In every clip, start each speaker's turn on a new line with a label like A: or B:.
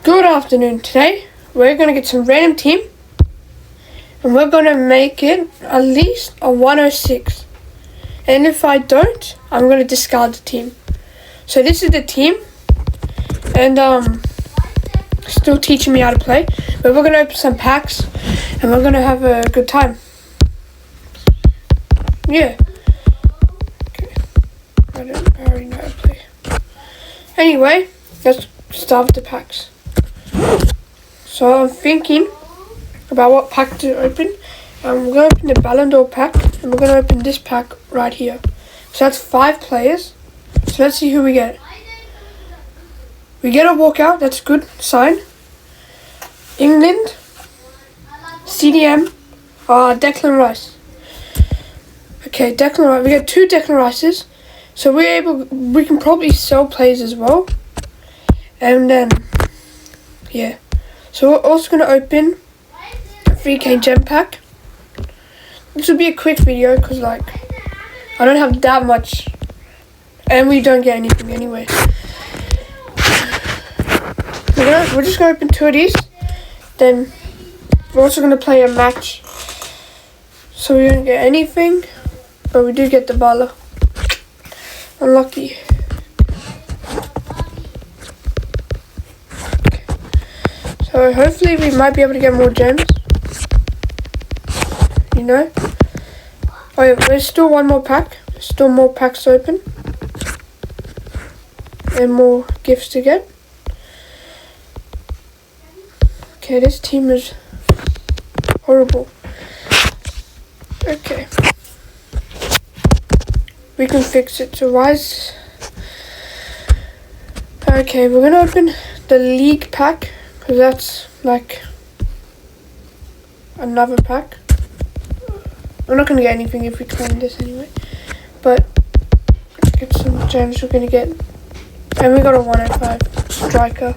A: Good afternoon. Today we're going to get some random team and we're going to make it at least a 106. And if I don't, I'm going to discard the team. So this is the team and still teaching me how to play. But we're going to open some packs and we're going to have a good time. Yeah. Okay. I already know how to play. Anyway, let's start with the packs. So I'm thinking about what pack to open. We're going to open the Ballon d'Or pack and we're going to open this pack right here. So that's 5 players. So let's see who we get. We get a walkout, that's a good sign. England, CDM, Declan Rice. Okay, Declan Rice. We get 2 Declan Rices. So we can probably sell players as well. And then, yeah. So we're also going to open a 3K gem pack. This will be a quick video because I don't have that much. And we don't get anything anyway. We're just going to open 2 of these. Then we're also going to play a match. So we don't get anything. But we do get the baller. Unlucky. So hopefully we might be able to get more gems. You know? Oh yeah, there's still one more pack. Still more packs to open. And more gifts to get. Okay, this team is horrible. Okay. We can fix it. So Rise. Okay, we're gonna open the league pack. Because that's another pack. We're not going to get anything if we claim this anyway. But let's get some gems we're going to get. And we got a 105 striker.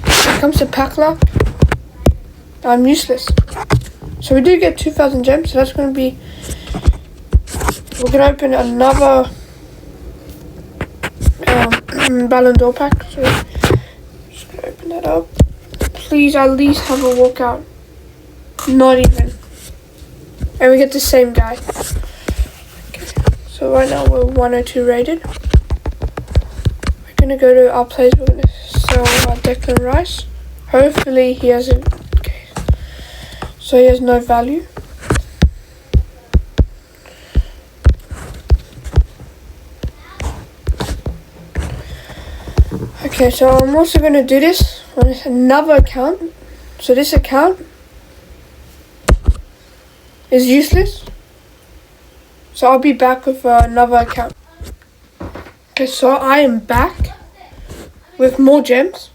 A: When it comes to pack luck, I'm useless. So we do get 2,000 gems. So that's going to be... We're going to open another... Ballon d'Or pack. So just gonna open that up. Please at least have a walkout. Not even. And we get the same guy. Okay. So right now we're 102 rated. We're gonna go to our place. We're gonna sell our Declan Rice. Hopefully he has a. Okay. So he has no value. Okay, so I'm also going to do this on another account. So this account is useless. So I'll be back with another account. Okay, so I am back with more gems.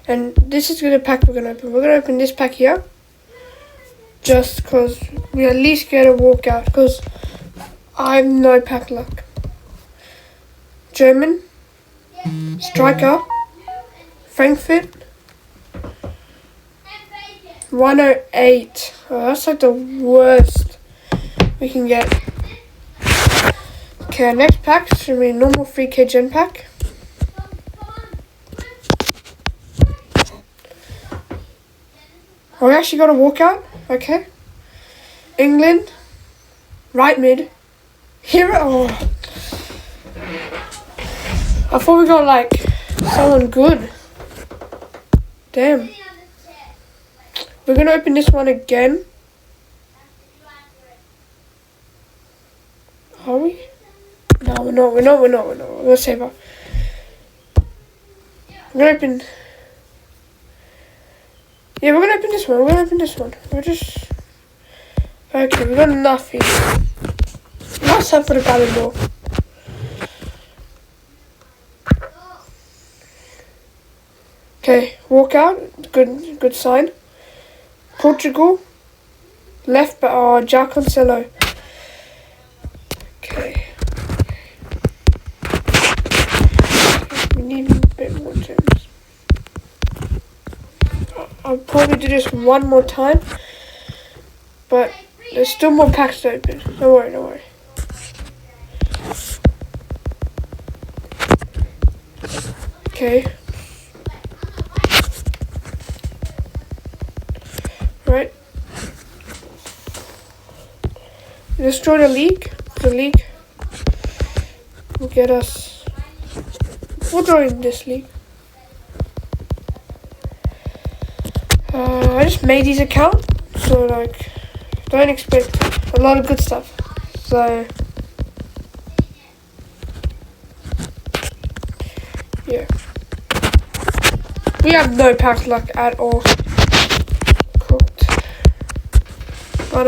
A: And this is the pack we're going to open. We're going to open this pack here. Just because we at least get a walkout. Because I have no pack luck. German. Striker, Frankfurt, 108. Oh, that's the worst we can get. Okay, our next pack should be a normal 3K gem pack. Oh, we actually got a walkout. Okay. England, right mid, hero. Oh. I thought we got someone good. Damn. We're gonna open this one again. Are we? No, we're not. We're gonna save up. We're gonna open. Yeah, we're gonna open this one. We're just. Okay, we got nothing. Last time for the Ballon d'Or. Okay, walkout, good sign. Portugal, left back, João Cancelo. Okay. We need a bit more gems. I'll probably do this one more time, but there's still more packs to open. Don't worry. Okay. Right. Let's join a league. The league will get us. We'll join this league. I just made these accounts, so like, don't expect a lot of good stuff. So yeah, we have no pack luck at all. Cooked, but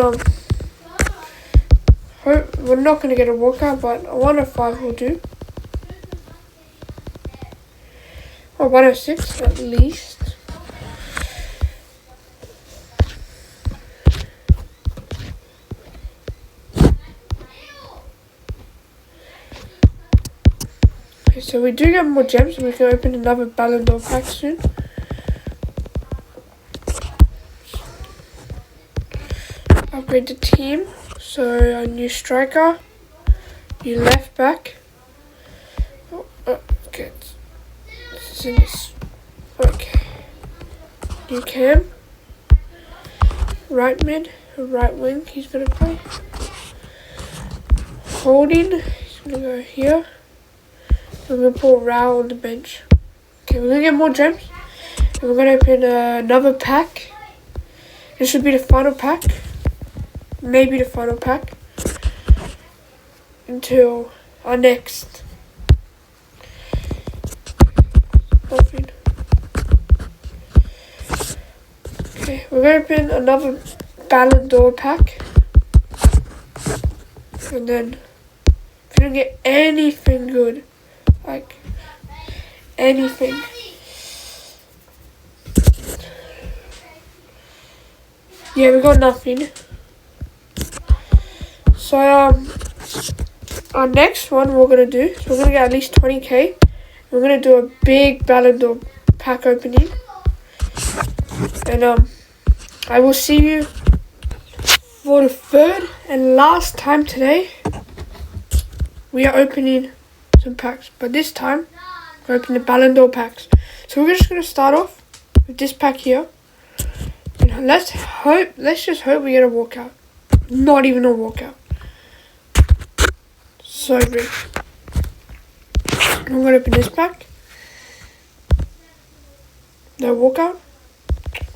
A: we're not gonna get a walkout, but a 105 will do. Or 106 at least. Okay, so we do get more gems, and we can open another Ballon d'Or pack soon. Upgrade the team. So a new striker, new left back. Oh, okay. Okay. New cam. Right mid, right wing. He's gonna play. Holding. He's gonna go here. We're gonna put Rao on the bench. Okay, we're gonna get more gems. And we're gonna open another pack. This should be the final pack. Maybe the final pack. Until our next. Nothing. Okay, we're gonna open another Ballon d'Or pack. And then if we don't get anything good, like anything, yeah, we got nothing. So our next one we're gonna do, so we're gonna get at least 20k. We're gonna do a big Ballon d'Or pack opening, and I will see you for the third and last time today. We are opening some packs, but this time we're opening the Ballon d'Or packs. So we're just gonna start off with this pack here, and let's just hope we get a walkout. Not even a walkout. So big. I'm gonna open this pack. No walkout.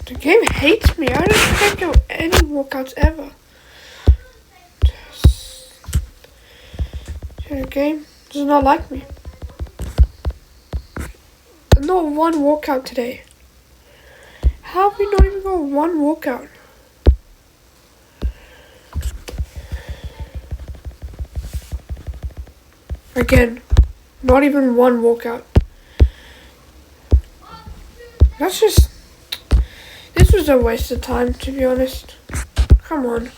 A: The game hates me. I don't think I get any walkouts ever. The game does not like me. Not one walkout today. How have we not even got one walkout? Again, not even one walkout. This was a waste of time, to be honest. Come on.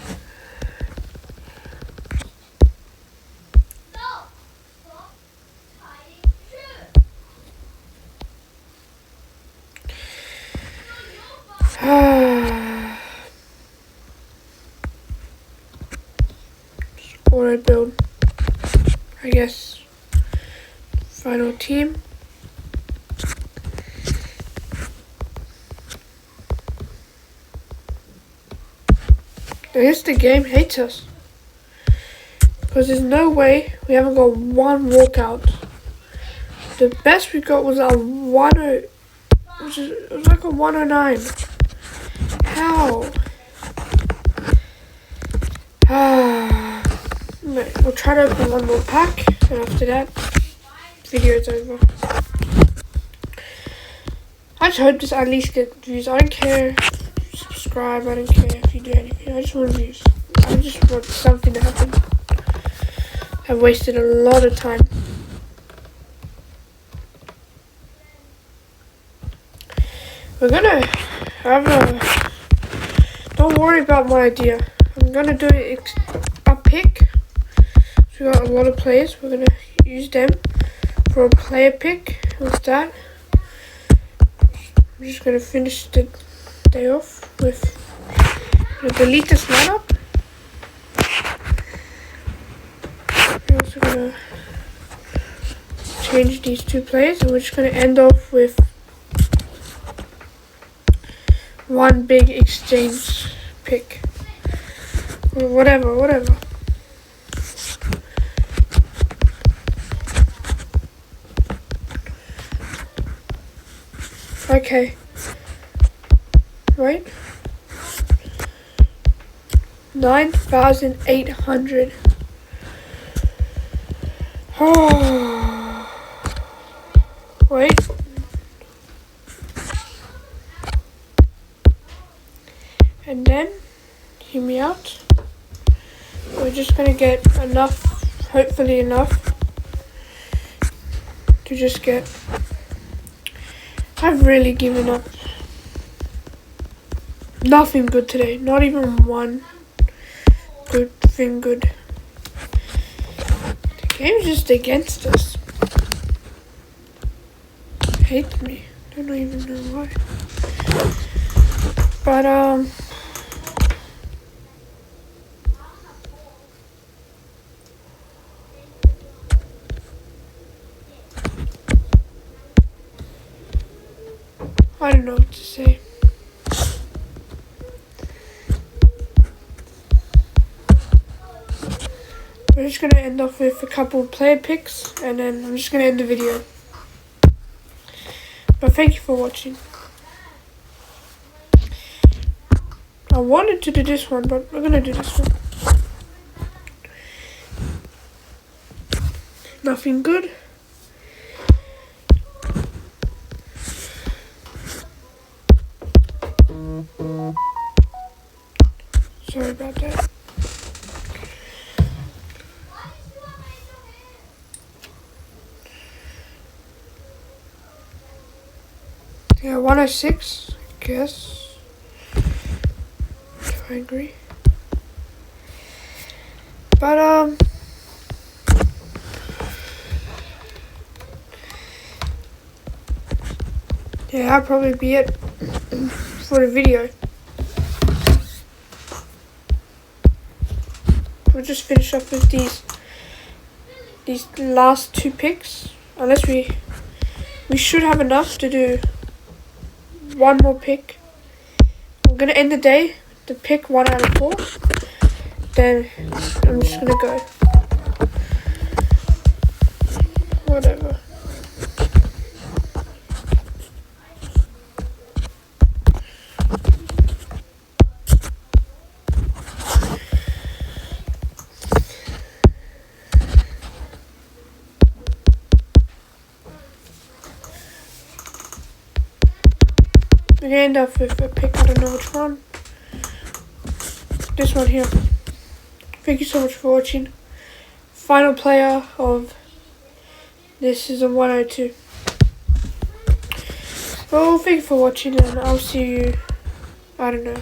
A: Squad build. I guess. Final team. I guess the game hates us. Because there's no way we haven't got one walkout. The best we got was a 10, it was like a 109. How? We'll try to open one more pack, and after that, video is over. I just hope this at least gets views. I don't care if you subscribe, I don't care if you do anything. I just want views. I just want something to happen. I've wasted a lot of time. We're gonna have a... Don't worry about my idea. I'm gonna do a pick. So we got a lot of players. We're gonna use them for a player pick. What's that? I'm just gonna finish the day off with delete this lineup. I'm also gonna change these two players, and we're just going to end off with one big exchange pick. Or whatever. Okay. Right? 9,800. Wait. And then, hear me out. We're just gonna get enough, hopefully enough, to just get. I've really given up. Nothing good today. Not even one good thing good. The game's just against us. Hates me. Don't even know why. But I don't know what to say. We're just gonna end off with a couple of player picks, and then I'm just gonna end the video. But thank you for watching. I wanted to do this one, but we're gonna do this one. Nothing good. Sorry about that. Yeah, 106, I guess. If I agree. But yeah, that'll probably be it for the video. We'll just finish up with these last two picks, unless we should have enough to do one more pick. I'm gonna end the day to pick 1 out of 4. Then I'm just gonna go. Whatever. We're gonna end up with a pick, I don't know which one. This one here. Thank you so much for watching. Final player of this is a 102. Well, thank you for watching, and I'll see you, I don't know,